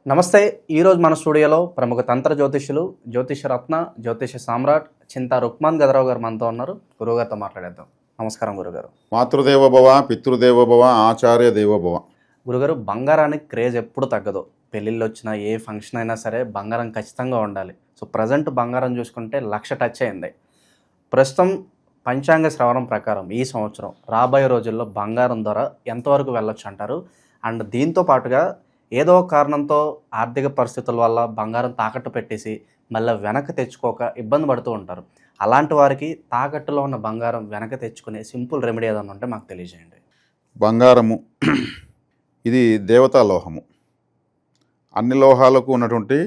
నమస్తే. ఈరోజు మన స్టూడియోలో ప్రముఖ తంత్ర జ్యోతిష్యులు, జ్యోతిషరత్న, జ్యోతిష సామ్రాట్ చింతా రుక్మాన్ గదరావు గారు మనతో ఉన్నారు. గురువుగారితో మాట్లాడేద్దాం. నమస్కారం గురుగారు. మాతృదేవోభవ, పితృదేవోభవ, ఆచార్య దేవోభవ. గురుగారు, బంగారానికి క్రేజ్ ఎప్పుడు తగ్గదు. పెళ్ళిళ్ళు వచ్చినా, ఏ ఫంక్షన్ అయినా సరే బంగారం ఖచ్చితంగా ఉండాలి. సో ప్రజెంట్ బంగారం చూసుకుంటే 1,00,000 టచ్ అయింది. ప్రస్తుతం పంచాంగ శ్రవణం ప్రకారం ఈ సంవత్సరం రాబోయే రోజుల్లో బంగారం ధర ఎంతవరకు వెళ్ళొచ్చు అంటారు? అండ్ దీంతో పాటుగా ఏదో ఒక కారణంతో ఆర్థిక పరిస్థితుల వల్ల బంగారం తాకట్టు పెట్టేసి మళ్ళీ వెనక్కి తెచ్చుకోక ఇబ్బంది పడుతూ ఉంటారు. అలాంటి వారికి తాకట్టులో ఉన్న బంగారం వెనక్కి తెచ్చుకునే సింపుల్ రెమెడీ ఏదైనా ఉంటే మాకు తెలియజేయండి. బంగారము ఇది దేవతా లోహము. అన్ని లోహాలకు ఉన్నటువంటి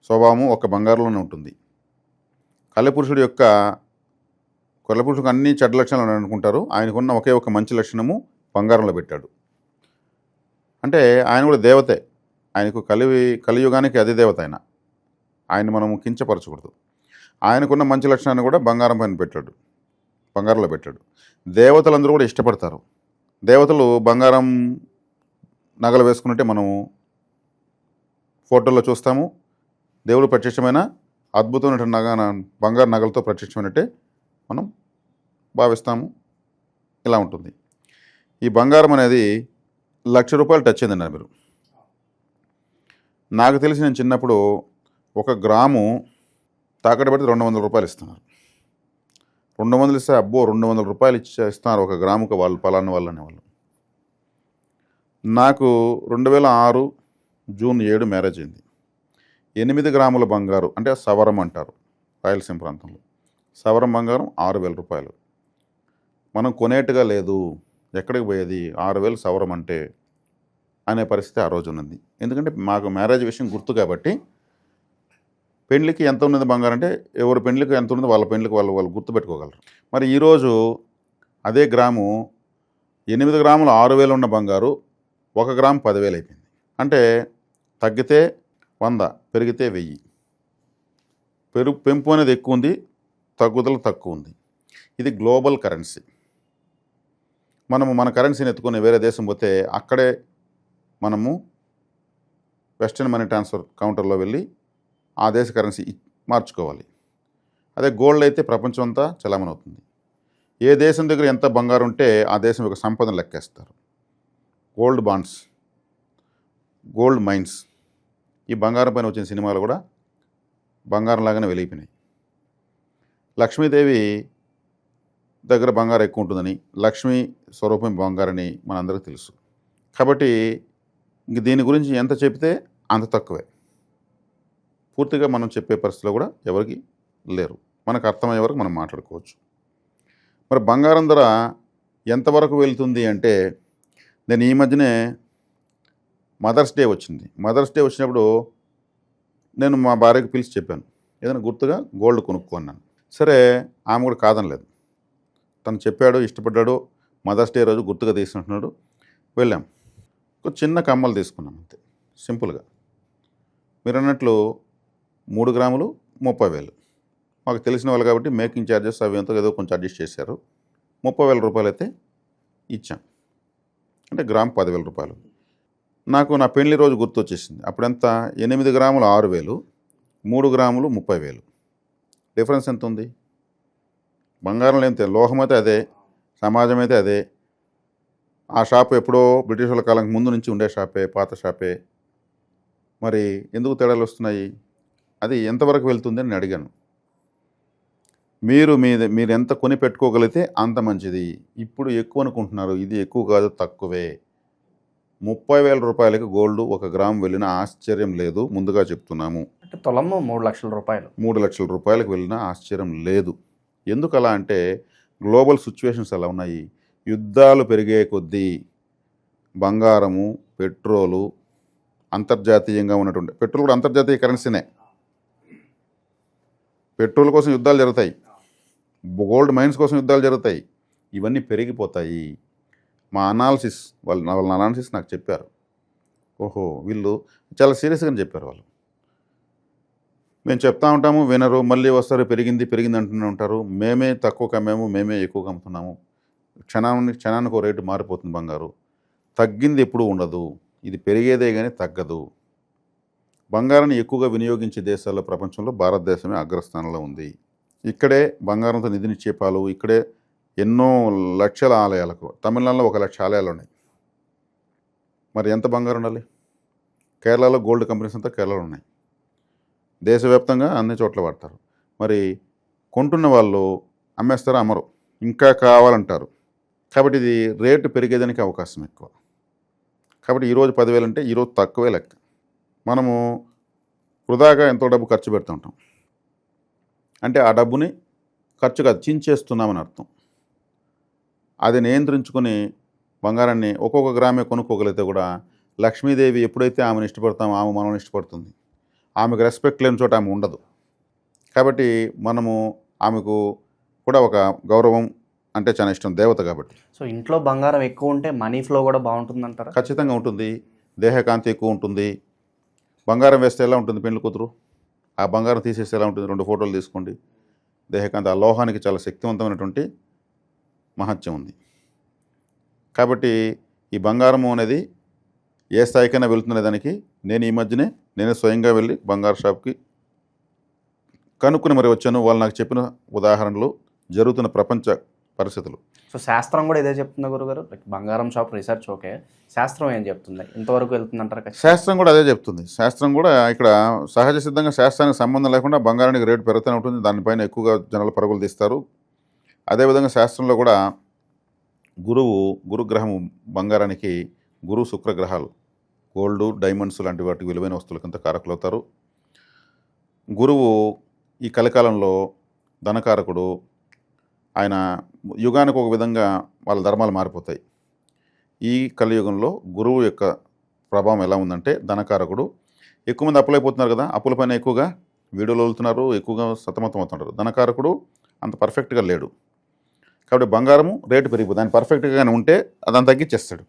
స్వభావము ఒక బంగారంలోనే ఉంటుంది. కలపురుషుడికి అన్ని చెడ్డ లక్షణాలు అనుకుంటారు. ఆయనకున్న ఒకే ఒక మంచి లక్షణము బంగారంలో పెట్టాడు. అంటే ఆయన కూడా దేవతే. ఆయనకు కలియుగానికి అదే దేవత. ఆయన మనము కించపరచకూడదు. ఆయనకున్న మంచి లక్షణాన్ని కూడా బంగారంలో పెట్టాడు. దేవతలందరూ కూడా ఇష్టపడతారు. దేవతలు బంగారం నగలు వేసుకున్నట్టే మనము ఫోటోల్లో చూస్తాము. దేవుడు ప్రత్యక్షమైన అద్భుతమైన బంగారు నగలతో ప్రత్యక్షమైనట్టే మనం భావిస్తాము. ఇలా ఉంటుంది. ఈ బంగారం అనేది ₹1,00,000 టచ్ అయిందండి. మీరు నాకు తెలిసి నేను చిన్నప్పుడు 1 గ్రాము తాకట్టు పెడితే ₹200 ఇస్తున్నారు. 200 ఇస్తే అబ్బో ₹200 ఇస్తున్నారు 1 గ్రాముకి వాళ్ళు పలానా వాళ్ళు అనేవాళ్ళు. నాకు 2006 జూన్ 7 మ్యారేజ్ అయింది. 8 గ్రాముల బంగారు అంటే సవరం అంటారు రాయలసీమ ప్రాంతంలో. సవరం బంగారం ₹6,000. మనం కొనేట్టుగా లేదు. ఎక్కడికి పోయేది 6,000 సవరం అంటే అనే పరిస్థితి ఆ రోజు ఉన్నది. ఎందుకంటే మాకు మ్యారేజ్ విషయం గుర్తు కాబట్టి పెళ్ళికి ఎంత ఉన్నది బంగారం అంటే ఎవరి పెళ్ళికి ఎంత ఉన్నది వాళ్ళ పెళ్ళికి వాళ్ళు గుర్తుపెట్టుకోగలరు. మరి ఈరోజు అదే గ్రాము 8 గ్రాములు 6,000 ఉన్న బంగారు 1 గ్రాము 10,000 అయిపోయింది. అంటే తగ్గితే 100, పెరిగితే 1000. పెంపు అనేది ఎక్కువ ఉంది, తగ్గుదల తక్కువ ఉంది. ఇది గ్లోబల్ కరెన్సీ. మనము మన కరెన్సీని ఎత్తుకొని వేరే దేశం పోతే అక్కడే మనము వెస్టర్న్ మనీ ట్రాన్స్ఫర్ కౌంటర్లో వెళ్ళి ఆ దేశ కరెన్సీ మార్చుకోవాలి. అదే గోల్డ్ అయితే ప్రపంచం అంతా చలామణి అవుతుంది. ఏ దేశం దగ్గర ఎంత బంగారం ఉంటే ఆ దేశం యొక్క సంపదను లెక్కేస్తారు. గోల్డ్ బాండ్స్, గోల్డ్ మైన్స్, ఈ బంగారం పైన వచ్చిన సినిమాలు కూడా బంగారం లాగానే వెలిగిపోయినాయి. లక్ష్మీదేవి దగ్గర బంగారం ఎక్కువ ఉంటుందని, లక్ష్మీ స్వరూపం బంగారని మనందరికీ తెలుసు. కాబట్టి ఇంక దీని గురించి ఎంత చెప్తే అంత తక్కువే. పూర్తిగా మనం చెప్పే పరిస్థితిలో కూడా ఎవరికి లేరు. మనకు అర్థమయ్యే వరకు మనం మాట్లాడుకోవచ్చు. మరి బంగారం ధర ఎంతవరకు వెళ్తుంది అంటే, నేను ఈ మధ్యనే మదర్స్ డే వచ్చింది. మదర్స్ డే వచ్చినప్పుడు నేను మా భార్యకు పిలిచి చెప్పాను, ఏదైనా గుర్తుగా గోల్డ్ కొనుక్కో అన్నాను. సరే, ఆమె కూడా కాదనలేదు. తను చెప్పాడు, ఇష్టపడ్డాడు. మదర్స్ డే రోజు గుర్తుగా తీసుకుంటున్నాడు. వెళ్ళాం. ఒక చిన్న కమ్మలు తీసుకున్నాం అంతే, సింపుల్గా. మీరు అన్నట్లు 3 గ్రాములు 30,000. మాకు తెలిసిన వాళ్ళు కాబట్టి మేకింగ్ ఛార్జెస్ అవి ఎంతో ఏదో కొంచెం అడ్జస్ట్ చేశారు. ₹30,000 అయితే ఇచ్చాం. అంటే గ్రామ్ ₹10,000. నాకు నా పెళ్లి రోజు గుర్తు వచ్చేసింది. అప్పుడెంత? 8 గ్రాములు 6,000, 3 గ్రాములు 30,000. డిఫరెన్స్ ఎంత ఉంది? బంగారం లేని లోహం అయితే అదే, సమాజం అయితే అదే. ఆ షాపు ఎప్పుడో బ్రిటిష్ వాళ్ళ కాలం ముందు నుంచి ఉండే షాపే, పాత షాపే. మరి ఎందుకు తేడాలు వస్తున్నాయి? అది ఎంతవరకు వెళ్తుంది అని నేను అడిగాను. మీరు ఎంత కొని పెట్టుకోగలిగితే అంత మంచిది. ఇప్పుడు ఎక్కువ అనుకుంటున్నారు. ఇది ఎక్కువ కాదు, తక్కువే. ₹30,000 గోల్డ్ 1 గ్రాము వెళ్ళిన ఆశ్చర్యం లేదు. ముందుగా చెప్తున్నాము. అంటే తులము ₹3,00,000. ₹3,00,000 వెళ్ళిన ఆశ్చర్యం లేదు. ఎందుకు అలా అంటే గ్లోబల్ సిచ్యువేషన్స్ అలా ఉన్నాయి. యుద్ధాలు పెరిగే కొద్దీ బంగారము, పెట్రోలు, అంతర్జాతీయంగా ఉన్నటువంటి పెట్రోల్ కూడా అంతర్జాతీయ కరెన్సీనే. పెట్రోల్ కోసం యుద్ధాలు జరుగుతాయి, గోల్డ్ మైన్స్ కోసం యుద్ధాలు జరుగుతాయి. ఇవన్నీ పెరిగిపోతాయి. మా అనాలిసిస్ వాళ్ళ అనాలిసిస్ నాకు చెప్పారు. ఓహో, వీళ్ళు చాలా సీరియస్గానే చెప్పారు. వాళ్ళు మేము చెప్తా ఉంటాము, వినరు. మళ్ళీ వస్తారు, పెరిగింది అంటూనే ఉంటారు. మేమే తక్కువ కమ్మాము, మేమే ఎక్కువ అమ్ముతున్నాము. క్షణానికి రేటు మారిపోతుంది బంగారు. తగ్గింది ఎప్పుడూ ఉండదు. ఇది పెరిగేదే కానీ తగ్గదు. బంగారాన్ని ఎక్కువగా వినియోగించే దేశాల్లో ప్రపంచంలో భారతదేశమే అగ్రస్థానంలో ఉంది. ఇక్కడే బంగారంతో నిధి నిక్షేపాలు, ఇక్కడే ఎన్నో లక్షల ఆలయాలకు, తమిళనాడులో 1,00,000 ఆలయాలు ఉన్నాయి. మరి ఎంత బంగారం ఉండాలి? కేరళలో గోల్డ్ కంపెనీస్ అంతా కేరళలో ఉన్నాయి. దేశవ్యాప్తంగా అన్ని చోట్ల వాడతారు. మరి కొంటున్న వాళ్ళు అమ్మేస్తారా? అమ్మరు, ఇంకా కావాలంటారు. కాబట్టి ఇది రేటు పెరిగేదానికి అవకాశం ఎక్కువ. కాబట్టి ఈరోజు 10,000 అంటే ఈరోజు తక్కువే లెక్క. మనము వృధాగా ఎంతో డబ్బు ఖర్చు పెడుతుంటాం. అంటే ఆ డబ్బుని ఖర్చు కాదు, చించేస్తున్నామని అర్థం. అది నియంత్రించుకొని బంగారాన్ని ఒక్కొక్క గ్రామే కొనుక్కోగలిగితే కూడా లక్ష్మీదేవి ఎప్పుడైతే ఆమెను ఇష్టపడతామో ఆమె మనల్ని ఇష్టపడుతుంది. ఆమెకు రెస్పెక్ట్ లేని చోట ఆమె ఉండదు. కాబట్టి మనము ఆమెకు కూడా ఒక గౌరవం అంటే చాలా ఇష్టం, దేవత కాబట్టి. సో ఇంట్లో బంగారం ఎక్కువ ఉంటే మనీ ఫ్లో కూడా బాగుంటుందంటారా? ఖచ్చితంగా ఉంటుంది. దేహకాంతి ఎక్కువ ఉంటుంది. బంగారం వేస్తే ఎలా ఉంటుంది పెళ్లి కూతురు? ఆ బంగారం తీసేస్తే ఎలా ఉంటుంది? 2 ఫోటోలు తీసుకోండి. దేహకాంతి, ఆ లోహానికి చాలా శక్తివంతమైనటువంటి మహత్యం ఉంది. కాబట్టి ఈ బంగారము అనేది ఏ స్థాయికైనా వెళ్తున్న దానికి నేను ఈ మధ్యనే నేనే స్వయంగా వెళ్ళి బంగారు షాప్కి కనుక్కుని మరి వచ్చాను. వాళ్ళు నాకు చెప్పిన ఉదాహరణలు, జరుగుతున్న ప్రపంచ పరిస్థితులు. సో శాస్త్రం కూడా ఇదే చెప్తుందా గురుగారు? లైక్ బంగారం షాప్ రీసెర్చ్ ఓకే, శాస్త్రం ఏం చెప్తుంది? ఇంతవరకు వెళ్తుందంటారా? శాస్త్రం కూడా అదే చెప్తుంది. శాస్త్రం కూడా ఇక్కడ సహజ సిద్ధంగా శాస్త్రానికి సంబంధం లేకుండా బంగారానికి రేటు పెరుగుతూనే ఉంటుంది. దానిపైన ఎక్కువగా జనాలు పరుగులు తీస్తారు. అదేవిధంగా శాస్త్రంలో కూడా గురుగ్రహము బంగారానికి శుక్రగ్రహాలు గోల్డ్, డైమండ్స్ లాంటి వాటికి విలువైన వస్తువులకంతా కారకులు అవుతారు. గురువు ఈ కలికాలంలో ధనకారకుడు. ఆయన యుగానికి ఒక విధంగా వాళ్ళ ధర్మాలు మారిపోతాయి. ఈ కలియుగంలో గురువు యొక్క ప్రభావం ఎలా ఉందంటే ధనకారకుడు. ఎక్కువ మంది అప్పులైపోతున్నారు కదా, అప్పుల పైన ఎక్కువగా వీడియోలు వెళ్తున్నారు, ఎక్కువగా సతమతం అవుతుంటారు. ధనకారకుడు అంత పర్ఫెక్ట్గా లేడు. కాబట్టి బంగారము రేటు పెరిగిపోతుంది. ఆయన పర్ఫెక్ట్గానే ఉంటే అదని తగ్గించేస్తాడు,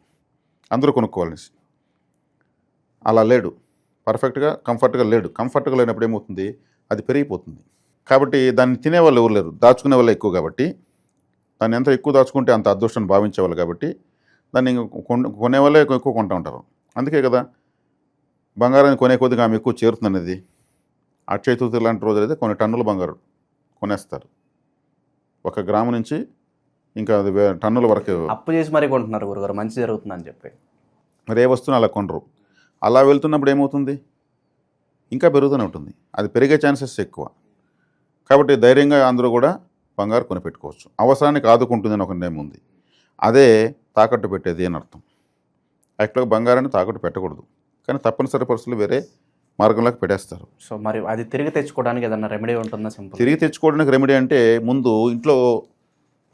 అందరూ కొనుక్కోవాలనేసి. అలా లేడు, పర్ఫెక్ట్గా కంఫర్ట్గా లేడు. కంఫర్ట్గా లేనప్పుడు ఏమవుతుంది? అది పెరిగిపోతుంది. కాబట్టి దాన్ని తినేవాళ్ళు ఎవరు లేరు, దాచుకునే వాళ్ళు ఎక్కువ. కాబట్టి దాన్ని ఎంత ఎక్కువ దాచుకుంటే అంత అదృష్టాన్ని భావించేవాళ్ళు. కాబట్టి దాన్ని కొనేవాళ్ళే ఎక్కువ కొంటూ ఉంటారు. అందుకే కదా బంగారాన్ని కొనే కొద్దిగా ఆమె ఎక్కువ చేరుతుంది అనేది. అక్షయ తృతీయ లాంటి రోజులు అయితే కొన్ని టన్నుల బంగారం కొనేస్తారు. 1 గ్రాము నుంచి ఇంకా అది టన్నుల వరకు అప్పు చేసి మరీ కొంటున్నారు గురుగారు, మంచి జరుగుతుందని చెప్పి. మరి ఏ వస్తువుని అలా కొనరు. అలా వెళ్తున్నప్పుడు ఏమవుతుంది? ఇంకా పెరుగుతూనే ఉంటుంది. అది పెరిగే ఛాన్సెస్ ఎక్కువ. కాబట్టి ధైర్యంగా అందరూ కూడా బంగారు కొనిపెట్టుకోవచ్చు. అవసరానికి ఆదుకుంటుందని ఒక నిర్ణయం ఉంది. అదే తాకట్టు పెట్టేది అని అర్థం. యాక్చువల్గా బంగారాన్ని తాకట్టు పెట్టకూడదు, కానీ తప్పనిసరి పరిస్థితులు వేరే మార్గంలోకి పెట్టేస్తారు. సో మరి అది తిరిగి తెచ్చుకోవడానికి ఏదన్నా రెమెడీ ఉంటుందా? సింపుల్ తిరిగి తెచ్చుకోవడానికి రెమెడీ అంటే ముందు ఇంట్లో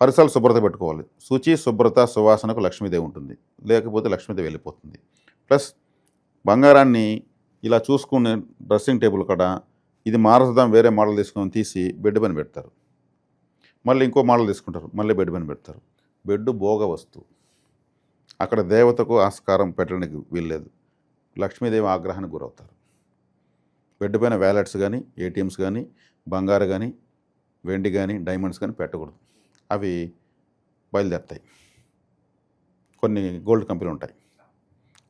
పరిసరాలు శుభ్రత పెట్టుకోవాలి. శుచి, శుభ్రత, సువాసనకు లక్ష్మీదేవి ఉంటుంది. లేకపోతే లక్ష్మీదేవి వెళ్ళిపోతుంది. ప్లస్ బంగారాన్ని ఇలా చూసుకునే డ్రెస్సింగ్ టేబుల్ కాడ ఇది మారుద్దాం, వేరే మోడల్ తీసుకొని తీసి బెడ్ పైన పెడతారు. మళ్ళీ ఇంకో మోడల్ తీసుకుంటారు, మళ్ళీ బెడ్ పైన పెడతారు. బెడ్ భోగ వస్తువు. అక్కడ దేవతకు ఆస్కారం పెట్టడానికి వీల్లేదు. లక్ష్మీదేవి ఆగ్రహానికి గురవుతారు. బెడ్ పైన వ్యాలెట్స్ కానీ, ఏటీఎమ్స్ కానీ, బంగారు కానీ, వెండి కానీ, డైమండ్స్ కానీ పెట్టకూడదు. అవి బయలుదేరుతాయి. కొన్ని గోల్డ్ కంపెనీలు ఉంటాయి.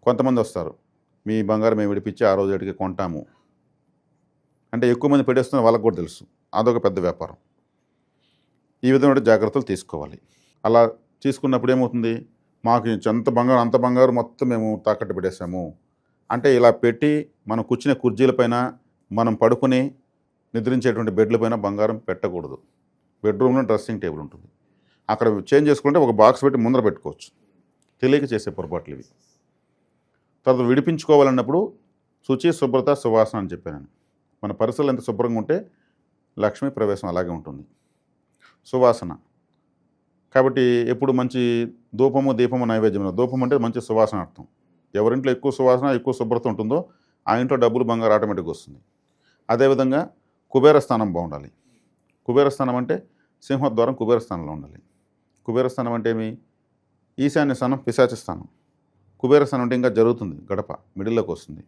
కొంతమంది వస్తారు, మీ బంగారం మేము విడిపించి ఆ రోజు ఏటికి కొంటాము అంటే ఎక్కువ మంది పెట్టేస్తున్న వాళ్ళకు కూడా తెలుసు. అదొక పెద్ద వ్యాపారం. ఈ విధమైన జాగ్రత్తలు తీసుకోవాలి. అలా తీసుకున్నప్పుడు ఏమవుతుంది? మాకు అంత బంగారు మొత్తం మేము తాకట్టు పెట్టేసాము అంటే ఇలా పెట్టి మనం కూర్చునే కుర్చీలపైన, మనం పడుకుని నిద్రించేటువంటి బెడ్లపైన బంగారం పెట్టకూడదు. బెడ్రూమ్లో డ్రెస్సింగ్ టేబుల్ ఉంటుంది, అక్కడ చేంజ్ చేసుకుంటే ఒక బాక్స్ పెట్టి ముందర పెట్టుకోవచ్చు. తెలియక చేసే పొరపాట్లు ఇవి. తర్వాత విడిపించుకోవాలన్నప్పుడు శుచి, శుభ్రత, సువాసన అని చెప్పాను. మన పరిసరాలు ఎంత శుభ్రంగా ఉంటే లక్ష్మీ ప్రవేశం అలాగే ఉంటుంది. సువాసన కాబట్టి ఎప్పుడు మంచి ధూపము, దీపము, నైవేద్యం. ధూపం అంటే మంచి సువాసన అర్థం. ఎవరింట్లో ఎక్కువ సువాసన, ఎక్కువ శుభ్రత ఉంటుందో ఆ ఇంట్లో డబ్బులు, బంగారు ఆటోమేటిక్గా వస్తుంది. అదేవిధంగా కుబేరస్థానం బాగుండాలి. కుబేరస్థానం అంటే సింహద్వారం కుబేరస్థానంలో ఉండాలి. కుబేరస్థానం అంటే ఏమి? ఈశాన్య స్థానం పిశాచ స్థానం. కుబేరస్థానం అంటే ఇంకా జరుగుతుంది, గడప మిడిల్లోకి వస్తుంది.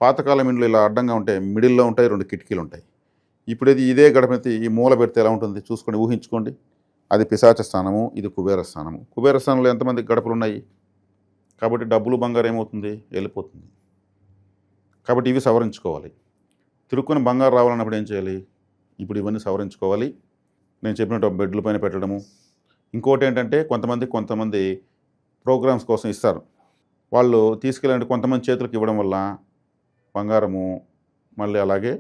పాతకాలం ఇంట్లో ఇలా అడ్డంగా ఉంటే మిడిల్లో ఉంటాయి, 2 కిటికీలు ఉంటాయి. ఇప్పుడు ఇదే గడప ఈ మూల పెడితే ఎలా ఉంటుంది చూసుకోండి, ఊహించుకోండి. అది పిశాచ స్థానము, ఇది కుబేర స్థానము. కుబేర స్థానంలో ఎంతమంది గడపలు ఉన్నాయి? కాబట్టి డబ్బులు బంగారం ఏమవుతుంది, వెళ్ళిపోతుంది. కాబట్టి ఇవి సవరించుకోవాలి. తిరుక్కుని బంగారు రావాలన్నప్పుడు ఏం చేయాలి, ఇప్పుడు ఇవన్నీ సవరించుకోవాలి. నేను చెప్పినట్టు బెడ్ల పైన పెట్టడము. ఇంకోటి ఏంటంటే కొంతమంది ప్రోగ్రామ్స్ కోసం ఇస్తారు. వాళ్ళు తీసుకెళ్ళంటే కొంతమంది చేతులకు ఇవ్వడం వల్ల బంగారము మళ్ళీ అలాగే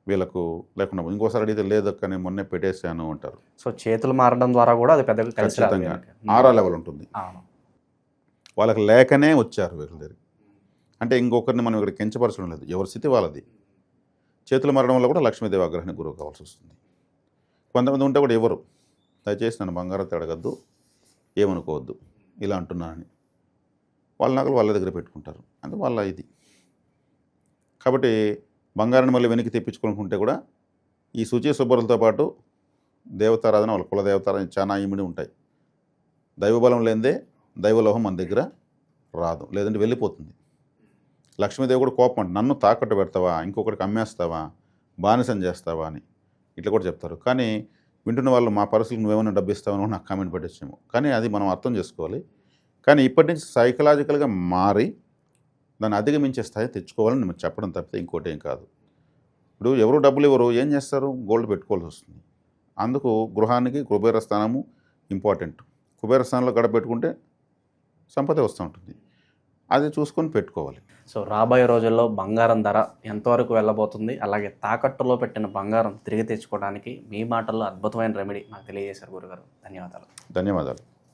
వీళ్ళకు లేకుండా ఇంకోసారి అడిగితే లేదు కానీ మొన్నే పెట్టేశాను అంటారు. సో చేతులు మారడం ద్వారా కూడా అది పెద్దగా కలిసి రాదు ఖచ్చితంగా వీళ్ళకి. ఆరా లెవెల్ ఉంటుంది. అవును. వాళ్ళకి లేకనే వచ్చారు వీళ్ళ దగ్గర. అంటే ఇంకొకరిని మనం ఇక్కడ కించపరచడం లేదు, ఎవరి స్థితి వాళ్ళది. చేతులు మారడం వల్ల కూడా లక్ష్మీదేవి ఆగ్రహానికి గురి కావాల్సి వస్తుంది. కొంతమంది ఉంటే కూడా ఎవరు దయచేసి నన్ను బంగారం అడగద్దు, ఏమనుకోవద్దు ఇలా అంటున్నానని వాళ్ళ నగలు వాళ్ళ దగ్గర పెట్టుకుంటారు. అంటే వాళ్ళ ఇది. కాబట్టి బంగారాన్ని మళ్ళీ వెనక్కి తెప్పించుకోనుకుంటే కూడా ఈ శుచి శుభ్రతలతో పాటు దేవతారాధన, వాళ్ళ కుల దేవతారాధన చాలా ఇమిడి ఉంటాయి. దైవబలం లేనిదే దైవలోహం మన దగ్గర రాదు, లేదంటే వెళ్ళిపోతుంది. లక్ష్మీదేవి కూడా కోపం అంటే నన్ను తాకట్టు పెడతావా, ఇంకొకటికి అమ్మేస్తావా, బానిసం చేస్తావా అని ఇట్లా కూడా చెప్తారు. కానీ వింటున్న వాళ్ళు మా పరిస్థితులు నువ్వేమైనా డబ్బు ఇస్తావని నాకు కామెంట్ పెట్టేసాము. కానీ అది మనం అర్థం చేసుకోవాలి. కానీ ఇప్పటి నుంచి సైకలాజికల్గా మారి దాన్ని అధిగమించే స్థాయి తెచ్చుకోవాలని నేను చెప్పడం తప్పితే ఇంకోటి ఏం కాదు. ఇప్పుడు ఎవరు డబ్బులు ఎవరు ఏం చేస్తారు, గోల్డ్ పెట్టుకోవాల్సి వస్తుంది. అందుకు గృహానికి కుబేర స్థానము ఇంపార్టెంట్. కుబేర స్థానంలో గడప పెట్టుకుంటే సంపద వస్తూ ఉంటుంది. అది చూసుకొని పెట్టుకోవాలి. సో రాబోయే రోజుల్లో బంగారం ధర ఎంతవరకు వెళ్ళబోతుంది, అలాగే తాకట్టులో పెట్టిన బంగారం తిరిగి తెచ్చుకోవడానికి మీ మాటల్లో అద్భుతమైన రెమెడీ మాకు తెలియజేశారు గురుగారు. ధన్యవాదాలు. ధన్యవాదాలు.